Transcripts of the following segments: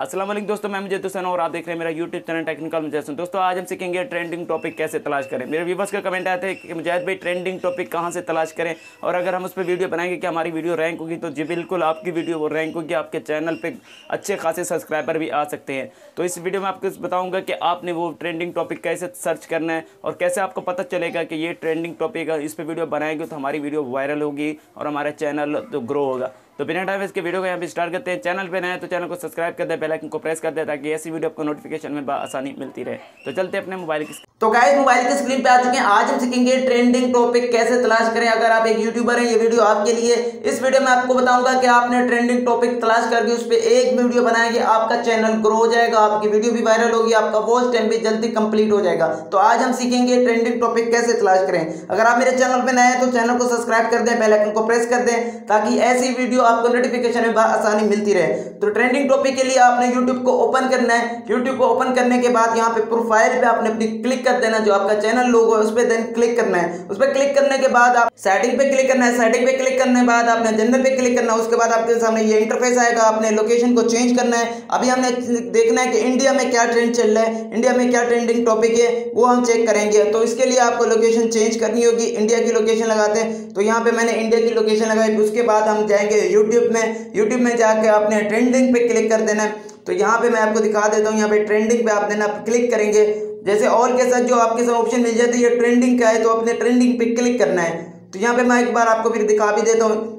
अस्सलाम वालेकुम दोस्तों, मैं मुझे हुसैन और आप देख रहे हैं मेरा यूट्यूब चैनल टेक्निकल मुजैद। दोस्तों आज हम सीखेंगे ट्रेंडिंग टॉपिक कैसे तलाश करें। मेरे व्यूवर्स का कमेंट आया था कि मुजैद भाई ट्रेंडिंग टॉपिक कहां से तलाश करें और अगर हम उस पर वीडियो बनाएंगे क्या हमारी वीडियो रैंक होगी। तो जी बिल्कुल, आपकी वीडियो वो रैंक होगी, आपके चैनल पर अच्छे खासे सब्सक्राइबर भी आ सकते हैं। तो इस वीडियो में आपको बताऊँगा कि आपने वो ट्रेंडिंग टॉपिक कैसे सर्च करना है और कैसे आपको पता चलेगा कि ये ट्रेंडिंग टॉपिक है, इस पर वीडियो बनाएंगे तो हमारी वीडियो वायरल होगी और हमारा चैनल तो ग्रो होगा। तो बिना टाइम इसके वीडियो को यहाँ पे स्टार्ट करते हैं। चैनल पे नए हैं तो चैनल को सब्सक्राइब कर दे, बेल आइकन को प्रेस कर दे ताकि ऐसी वीडियो आपको नोटिफिकेशन में आसानी मिलती रहे। तो चलते हैं अपने मोबाइल की। तो गाइस मोबाइल की स्क्रीन पे आ चुके हैं। आज हम सीखेंगे ट्रेंडिंग टॉपिक कैसे तलाश करें। अगर आप एक यूट्यूबर हैं, ये वीडियो आपके लिए। इस वीडियो में आपको बताऊंगा कि आपने ट्रेंडिंग टॉपिक तलाश करके उस पर एक वीडियो बनाएंगे, आपका चैनल ग्रो हो जाएगा, आपकी वीडियो भी वायरल होगी, आपका वॉच टाइम भी जल्दी कंप्लीट हो जाएगा। तो आज हम सीखेंगे ट्रेंडिंग टॉपिक कैसे तलाश करें। अगर आप मेरे चैनल पे नए हैं तो चैनल को सब्सक्राइब कर दें, बेल आइकन को प्रेस कर दें ताकि ऐसी वीडियो आपको नोटिफिकेशन में आसानी मिलती रहे। तो ट्रेंडिंग टॉपिक के लिए आपने यूट्यूब को ओपन करना है। यूट्यूब को ओपन करने के बाद यहाँ पे प्रोफाइल पे आपने अपनी क्लिक कर देना, जो आपका चैनल लोगो है उस पर देन क्लिक करना है। उस पर क्लिक करने के बाद आप सेटिंग पे क्लिक करना है। सेटिंग पे क्लिक करने के बाद आपने जनरल पे क्लिक करना है। उसके बाद आपके सामने ये इंटरफेस आएगा। आपने लोकेशन को चेंज करना है। अभी हमने देखना है कि इंडिया में क्या ट्रेंड चल रहा है, इंडिया में क्या ट्रेंडिंग टॉपिक है, वो हम चेक करेंगे। तो इसके लिए आपको लोकेशन चेंज करनी होगी। इंडिया की लोकेशन लगाते हैं, तो यहाँ पे मैंने इंडिया की लोकेशन लगाई। उसके बाद हम जाएंगे यूट्यूब में। यूट्यूब में जाके आपने ट्रेंडिंग पे क्लिक कर देना है। तो यहाँ पे मैं आपको दिखा देता हूँ, यहाँ पे ट्रेंडिंग पे आप देना क्लिक करेंगे। जैसे ऑल के साथ जो आपके साथ ऑप्शन मिल जाती है ट्रेंडिंग का है, तो अपने ट्रेंडिंग पे क्लिक करना है। तो यहाँ पे मैं एक बार आपको फिर दिखा भी देता हूँ।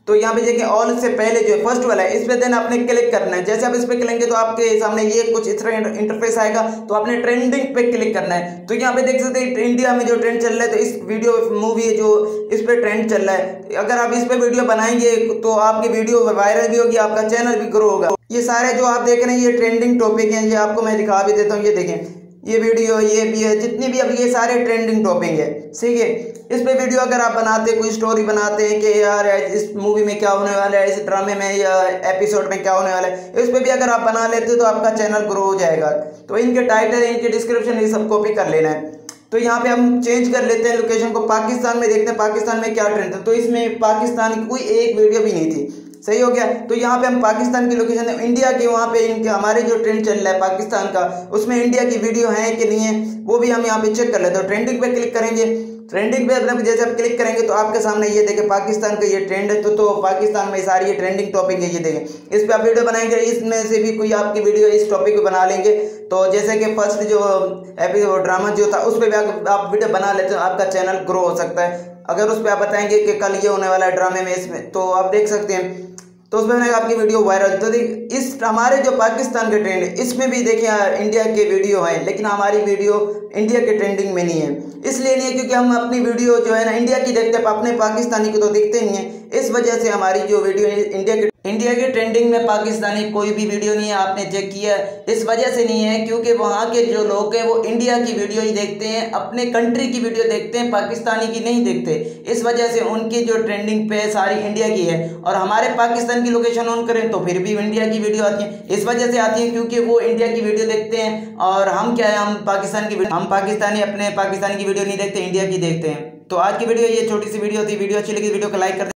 तो यहाँ पे देखिए ऑल से पहले जो है फर्स्ट वाला है, इस पे देन आपने क्लिक करना है। जैसे आप इस पे क्लिकेंगे तो आपके सामने ये कुछ इस तरह इंटरफेस आएगा। तो आपने ट्रेंडिंग पे क्लिक करना है। तो यहाँ पे देख सकते हैं इंडिया में जो ट्रेंड चल रहा है, तो इस वीडियो मूवी है जो इस पे ट्रेंड चल रहा है। अगर आप इस पे वीडियो बनाएंगे तो आपकी वीडियो वायरल भी होगी, आपका चैनल भी ग्रो होगा। ये सारे जो आप देख रहे हैं ये ट्रेंडिंग टॉपिक हैं। ये आपको मैं दिखा भी देता हूँ। ये देखें, ये वीडियो, ये भी है, जितनी भी अब ये सारे ट्रेंडिंग टॉपिक है। ठीक है, इस पे वीडियो अगर आप बनाते, कोई स्टोरी बनाते हैं कि यार इस मूवी में क्या होने वाला है, इस ड्रामे में या एपिसोड में क्या होने वाला है, इस पे भी अगर आप बना लेते हो तो आपका चैनल ग्रो हो जाएगा। तो इनके टाइटल, इनके डिस्क्रिप्शन ये सब कॉपी कर लेना है। तो यहाँ पे हम चेंज कर लेते हैं लोकेशन को। पाकिस्तान में देखते हैं पाकिस्तान में क्या ट्रेंड था। तो इसमें पाकिस्तान की कोई एक वीडियो भी नहीं थी। सही हो गया। तो यहाँ पे हम पाकिस्तान की लोकेशन है, इंडिया की, वहाँ पे इनके हमारे जो ट्रेंड चल रहा है पाकिस्तान का, उसमें इंडिया की वीडियो है कि नहीं है वो भी हम यहाँ पे चेक कर लेते हैं। तो ट्रेंडिंग पे क्लिक करेंगे। ट्रेंडिंग पे अपने जैसे आप क्लिक करेंगे तो आपके सामने ये देखें पाकिस्तान का ये ट्रेंड है। तो पाकिस्तान में सारी ये ट्रेंडिंग टॉपिक है। ये देखें, इस पे आप वीडियो बनाएंगे, इसमें से भी कोई आपकी वीडियो इस टॉपिक पे बना लेंगे। तो जैसे कि फर्स्ट जो एपिसोड ड्रामा जो था उस पर भी आप वीडियो बना लेते हो, आपका चैनल ग्रो हो सकता है। अगर उस पर आप बताएंगे कि कल ये होने वाला है ड्रामे में, इसमें तो आप देख सकते हैं। तो उसमें मैंने आपकी वीडियो वायरल। तो देख इस हमारे जो पाकिस्तान के ट्रेंड है इसमें भी देखिए इंडिया के वीडियो हैं, लेकिन हमारी वीडियो इंडिया के ट्रेंडिंग में नहीं है। इसलिए नहीं है क्योंकि हम अपनी वीडियो जो है ना इंडिया की देखते हैं, अपने पाकिस्तानी को तो दिखते नहीं है। इस वजह से हमारी जो वीडियो इंडिया के ट्रेंडिंग में पाकिस्तानी कोई भी वीडियो नहीं है। आपने चेक किया, इस वजह से नहीं है क्योंकि वहाँ के जो लोग हैं वो इंडिया की वीडियो ही देखते हैं, अपने कंट्री की वीडियो देखते हैं, पाकिस्तानी की नहीं देखते। इस वजह से उनकी जो ट्रेंडिंग पे सारी इंडिया की है और हमारे पाकिस्तान की लोकेशन ऑन करें तो फिर भी इंडिया की वीडियो आती है। इस वजह से आती है क्योंकि वो इंडिया की वीडियो देखते हैं और हम क्या है, हम पाकिस्तानी अपने पाकिस्तान की वीडियो नहीं देखते, इंडिया की देखते हैं। तो आज की वीडियो ये छोटी सी वीडियो थी। वीडियो अच्छी लगी वीडियो को लाइक कर दें।